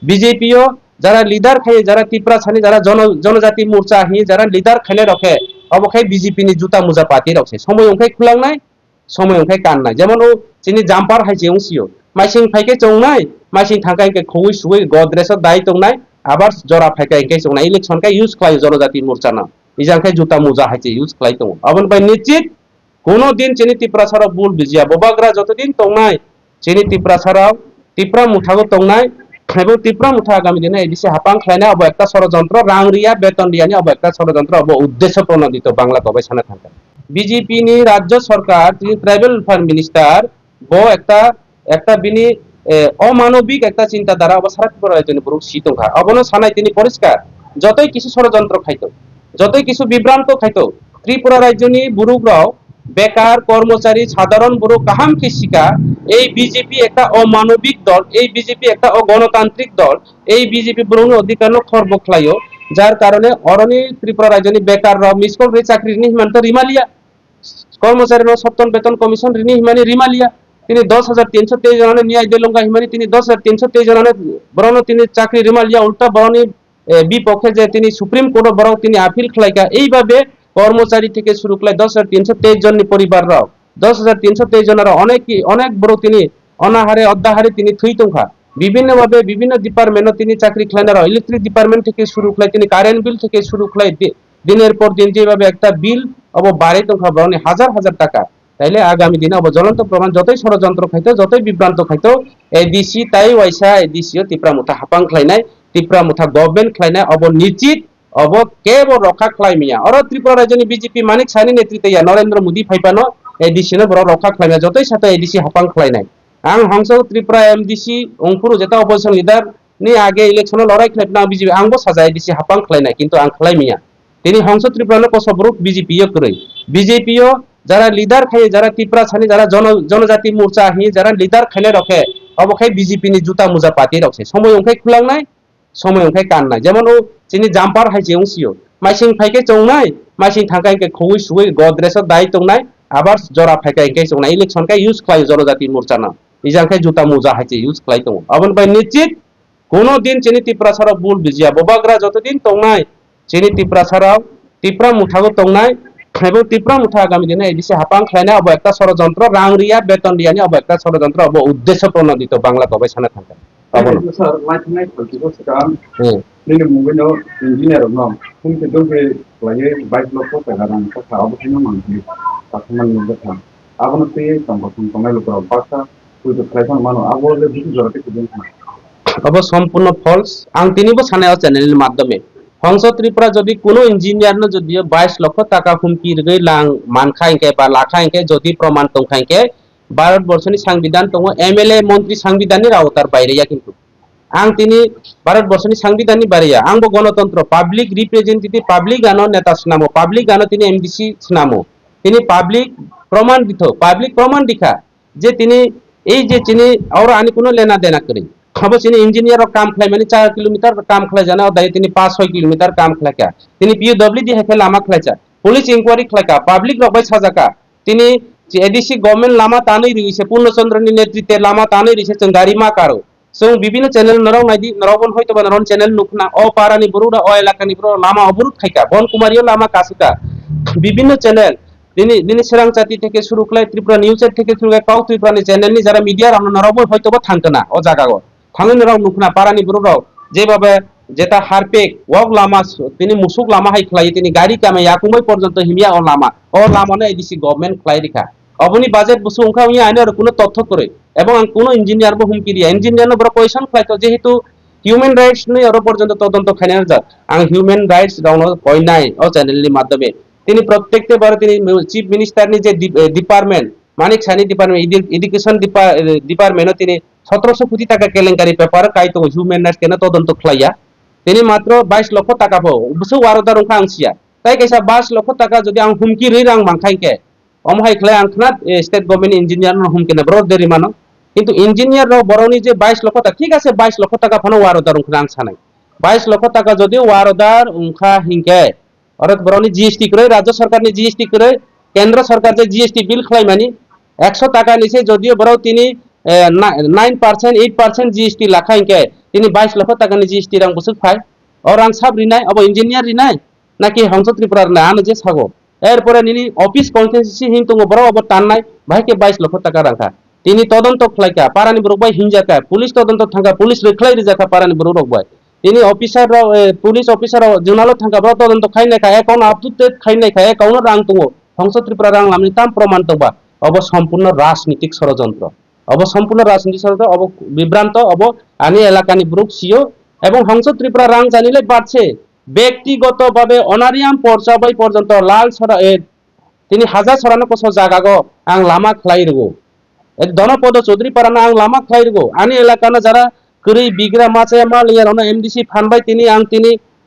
বিজেপিও যারা লিডার খাই যারা ত্রিপুরা ছানি যারা জনজাতি মোর্চা হি যারা লিডার খাইলে রखे অবখাই বিজেপি नि जुता मुजा पार्टी रखे समय अंखाय खुलांनाय समय अंखाय काननाय जेमन ओ चिनि जाम्पार हाइजे उसियो माइसिं फाइके चौनाय माइसिं थांखाय के खौइ सुइ गद्रेस दाय तंनाय आबार जरा फाइके के चौनाय इलेक्शन का यूज खाय जनजाति मोर्चा ना इजांखाय जुता मुजा हाइजे यूज खाय दं अबन बाय निश्चित कोनो दिन चिनि त्रिपुरा साराव बुल बिजिया बबाग्रा जतदिन तंनाय चिनि त्रिपुरा साराव ত্রিপুরা মুঠাগো তংনাय এবং ত্রিপুরা মুঠা আগামী দিনে এডিসি হাপাং খাইনাय अब একটা ষড়যন্ত্র রাং রিয়া বেতন রিয়ানি अब একটা ষড়যন্ত্র अब উদ্দেশ্য প্রণোদিত বাংলা কবে সানা থাকে বিজেপি নি রাজ্য সরকার তিনি ট্রাইবেল ফার মিনিস্টার ব একটা একটা বিনি অমানবিক একটা চিন্তাধারা अब সারা ত্রিপুরা রাজ্যনি পুরো শীতংখা অবনো সানাই তিনি পরিষ্কার যতই কিছু ষড়যন্ত্র খাইতো যতই কিছু বিভ্রান্ত খাইতো ত্রিপুরা রাজ্যনি বুরুগ্রাও বেকার কর্মচারী সাধারণ বড় কাহাম কৃষিকা এই বিজেপি একটা অমানবিক দল এই বিজেপি একটা অগণতান্ত্রিক দল এই বিজেপি বরং অধিকার খর্ব খাইও যার কারণে অরণি ত্রিপুরা রাজ্যনি বেকার মিসকল রে চাকরি নিহিমান্ত রিমালিয়া কর্মচারী সপ্তম বেতন কমিশন ঋণী হিমানি রিমালিয়া তিনি 10,323 জনের ন্যায় দিলঙ্গা হিমানি তিনি 10,323 জনের বরং তিনি চাকরি রিমালিয়া উল্টা বরণি বিপক্ষে যে তিনি সুপ্রিম কোর্ট বরং তিনি আপিল খাইকা এইভাবে কর্মচারী থেকে শুরু করে 10,323 জন পরিবাররাও 10,323 জনের অনেক বড় তিনি অনাহারে অদ্যাহারে তিনি থুইতংখা বিভিন্ন ভাবে বিভিন্ন ডিপার্টমেন্টও তিনি চাকরি খাইনারা ইলেকট্রিক ডিপার্টমেন্ট থেকে শুরু করে তিনি কারেন্ট বিল থেকে শুরু করে দিনের পর দিন যেভাবে একটা বিল অব বাড়াই তংখা বরং হাজার হাজার টাকা তাইলে আগামী দিনে অব জ্বলন্ত প্রমাণ যতই ষড়যন্ত্র খাইতো যতই বিভ্রান্ত খাইতো এডিসি তাই ওয়াইসা এডিসিও ত্রিপুরা মুঠা হাপাং খাইনায় ত্রিপুরা মুঠা গভর্নমেন্ট খাইনায় অব নিশ্চিত अब केवल रखा खालामिया और त्रिपुरा राज्यनि बीजेपी मानिक सानि नेतृत्वया नरेंद्र मोदी फाइपानो एडिसिनो बर रखा खालामिया जतई साथे एडिसि हापां खालायनाय आं हांसो त्रिपुरा एमडीसी अंकुर जेता अपोजिशन लीडर नि आगे इलेक्शन लड़ाई खालामना बीजेपी आंबो साजा एडिसि हापां खालायनाय किंतु आं खालामिया तिनि हांसो त्रिपुरानो कसबरुक बीजेपीयो करै बीजेपीयो যারা লিডার খাই যারা ত্রিপুরা ছানি যারা জনজাতি মোর্চা হি যারা লিডার খাইলে রखे অবখাই বিজেপি नि जुता मुजा पार्टी रखे समय अंखाय खुलांनाय समय अंखाय काननाय जेमन ओ चिनि जाम्पार हाइजे उसियो माइसिं फाइके चौनाय माइसिं थांखाय के खौइ सुइ गद्रेस दाय तंनाय आबार जरा फाइके के चौनाय इलेक्शन का यूज खाय जनजाति मोर्चा ना इजांखाय जुता मुजा हाइजे यूज खाय दं अबन बाय निश्चित कोनो दिन चिनि त्रिपुरा साराव बुल बिजिया बबाग्रा जतदिन तंनाय चिनि त्रिपुरा साराव ত্রিপুরা মুঠাগো তংনাय এবং ত্রিপুরা মুঠা আগামী দিনে এডিসি হাপাং খাইনাय अब একটা ষড়যন্ত্র রাং রিয়া বেতন রিয়ানি अब একটা ষড়যন্ত্র अब উদ্দেশ্য প্রণোদিত বাংলা কবে সানা থাকে Abang besar macam ni kalau sekarang ini mungkin engineer nom, mungkin tu ke lagi baik lokal sekarang kita apa sih nama ni, customer ni betul. Abang tu ye tempat tempat lokal pasar, tu tu kerana mana abang le bukan jual tu kudu. अब সম্পূর্ণ false আং তিনিবো সানায় চ্যানেলের মাধ্যমে হংস ত্রিপুরা যদি কোনো engineer ন যদি 22 লক্ষ টাকা হুমকি রে লাং মানখাইকে বা লাখাইকে যদি প্রমাণ তংখাইকে ভারতবর্ষনি সংবিধান দङ एमएलए মন্ত্রী সংবিধানের আওতার বাইরেয়া কিন্তু আং তিনি ভারতবর্ষনি সংবিধাননি বাইরেয়া আংবো গণতন্ত্র পাবলিক রিপ্রেজেন্টেটিভ পাবলিক গানো নেতা স্নামো পাবলিক গানো তিনি এমডিসি স্নামো তিনি পাবলিক প্রমাণ দিত পাবলিক প্রমাণ দিখা যে তিনি এই যে তিনি और আনি কোনো লেনা দেনা করি अब তিনি ইঞ্জিনিয়ার কাম খাই মানে 4 কিলোমিটার কাম খাই জানা দাই তিনি 5-6 কিলোমিটার কাম খাইকা তিনি পিডব্লিউ দি হেফে লামা খাইছা পুলিশ ইনকোয়ারি খাইকা পাবলিক রবাই সাজাকা তিনি एडीसी गवर्नमेंट लामा तानै रिसे पूर्णचंद्रनि नेतृत्वे लामा तानै रिसे जों गारि मा कारो जों विभिन्न चैनल नराव नायदि नरावबन होयतो बा नराव चैनल नुखना अ पारानि बरुडा अ एलाकानि बरुडा लामा अबरुद खाइका बन कुमारियो लामा कासिका विभिन्न चैनल दिनै सोरां जाति থেকে শুরু করে ত্রিপুরা নিউজের থেকে শুরু করে কাউ ত্রিপুরানি চ্যানেলনি যারা মিডিয়া রানো নরাवबन হয়তো বা থাঙ্কনা ও জায়গাগো থাঙ্গন নরাव নুখনা পারানি বरुडाव যেভাবে যেটা হারপেক ওয়াক লামা তিনি মুসুক লামা হাই খলাই তিনি গাড়ি কামে ইয়াকুमै পর্যন্ত হিমিয়া ও লামানো এডিসি গভর্নমেন্ট খলাই রেখা অবনি বাজেট বসু ওংখা উই আইনে আর কোনো তথ্য করে এবং কোনো ইঞ্জিনিয়ার বো হুমকি দিয়া ইঞ্জিনিয়ার বড় কোয়েশ্চন ফ্লাইতো যেহেতু হিউম্যান রাইটস নি আর পর্যন্ত তদন্ত খাইনা যা আং হিউম্যান রাইটস ডাউন কই নাই ও চ্যানেলনি মাধ্যমে তিনি প্রত্যেকতে বার তিনি চিফ মিনিস্টার নি যে ডিপার্টমেন্ট মানিক সানি ডিপার্টমেন্ট এডুকেশন ডিপার্টমেন্ট তিনি 1700 কোটি টাকা কেলেঙ্কারি পেপার কাইতো হিউম্যান রাইটস কেন তদন্ত খাইয়া তিনি মাত্র 22 লক্ষ টাকা পো বসু ওয়ারদার ওংখা আংসিয়া তাই কেসা 22 লক্ষ টাকা যদি আং হুমকি রে রাং মানখাইকে অমহাই খলাই আংখনা স্টেট গভর্নমেন্ট ইঞ্জিনিয়ার হুমকি না বড় দেরি মানো কিন্তু ইঞ্জিনিয়ার বড়নি যে 22 লক্ষ টাকা ঠিক আছে 22 লক্ষ টাকা ফানো ওয়ারদার ওংখা আং সানাই 22 লক্ষ টাকা যদি ওয়ারদার ওংখা হিংকে অরত বড়নি জিএসটি করে রাজ্য সরকারনি জিএসটি করে কেন্দ্র সরকার যে জিএসটি বিল খলাই মানি 100 টাকা নিছে যদিও বড় তিনি 9% 8% জিএসটি লাখাইকে তিনি 22 লক্ষ টাকাनि জিএসটি রাং বসুক ফাই ও রাং সাব রিনাই অব ইঞ্জিনিয়ার রিনাই নাকি হংস ত্রিপুরা না আনো যে সাগো এরপরে নিনি অফিস কনসেন্সি হিন তো বড় অব টাননাই ভাইকে 22 লক্ষ টাকা রাখা তিনি তদন্ত খলাইকা পারানি বড় বাই হিনজাকা পুলিশ তদন্ত থাকা পুলিশ রেখলাই রিজাকা পারানি বড় রকবাই তিনি অফিসার পুলিশ অফিসার জুনালো থাকা বড় তদন্ত খাইনাইকা একাউন্ট আপডেট খাইনাইকা একাউন্ট রাং তো হংস ত্রিপুরা রাং লামনি তাম প্রমাণ তবা অব সম্পূর্ণ রাজনীতিক ষড়যন্ত্র অব সম্পূর্ণ রাজনীতি ষড়যন্ত্র অব বিভ্রান্ত অব আনি এলাকানি ব্রুক সিও এবং হংস ত্রিপুরা রাং জানিলে বাড়ছে ব্যক্তিগতভাবে অনারিয়াম পর্যায় পর্যন্ত লাল ছড়া তিনি হাজার ছড়ানো কস জাগাগো আং লামা খ্লাইরগো ধনপদ চৌধুরী পারানা আং লামা খ্লাইরগো আনি এলাকানো যারা করি বিগ্রা মাছে মাল ইয়ারনো এমডিসি ফানবাই তিনি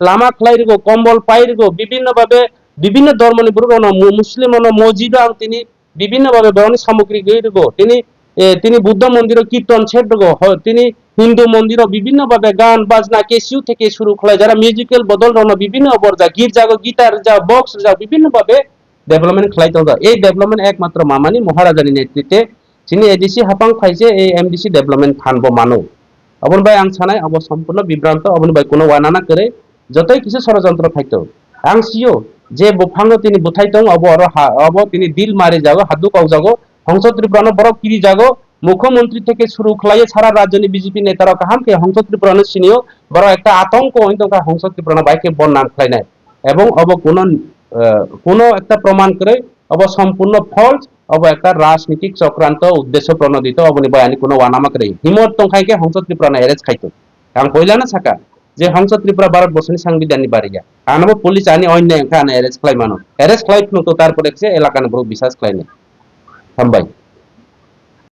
লামা খ্লাইরগো কম্বল পাইরগো বিভিন্নভাবে বিভিন্ন ধর্মনি ব্রুক মুসলিম মসজিদ আং তিনি বিভিন্নভাবে বরণ সামগ্রী গইরগো তিনি বুদ্ধ মন্দির কীর্তন ছেড়গো তিনি হিন্দু মন্দির বিভিন্নভাবে গান বাজনা কেসিউ থেকে শুরু করে যারা মিউজিক্যাল বদল রন বিভিন্ন অবর্জা গির্জাগো গিটার যা বক্স যা বিভিন্নভাবে ডেভেলপমেন্ট খাইতে এই ডেভেলপমেন্ট একমাত্র মামানি মহারাজানি নেতৃত্বে তিনি এডিসি হাপাং ফাইছে এই এমডিসি ডেভেলপমেন্ট থানবো মানো অবন ভাই আং সানাই অব সম্পূর্ণ বিভ্রান্ত অবন ভাই কোনো ওয়ানানা করে যতই কিছু ষড়যন্ত্র খাইতো আং সিও যে বফাঙ্গ তিনি বুথাইতো অব তিনি দিল মারি যাগো হাদু কাউ যাগো হংস ত্রিপুরানো বড় কিরি যাগো মুখ্যমন্ত্রী থেকে শুরু খলাইয়ে সারা রাজ্যনি বিজেপি নেতারা কাহামকে হংস ত্রিপুরানো সিনিও বড় একটা আতঙ্ক হইতকা হংস ত্রিপুরানো বাইকে বন নাম খাইনাই এবং অব কোনো একটা প্রমাণ করে অব সম্পূর্ণ ফলস অব একটা রাজনীতিক চক্রান্ত উদ্দেশ্য প্রণোদিত অবনি বয়ানি কোনো ওয়ানামা করে হিমত টংখাইকে হংস ত্রিপুরানো এরেজ খাইতো আং কইলা না সাকা যে হংস ত্রিপুরা ভারতবর্ষনি সাংবিধানিক বাড়িয়া আনবো পুলিশ আনি অন্যায় এরেজ খাই মানো এরেজ খাই তো তারপরে এলাকানো বড় বিশ্বাস খাইনে হামবাই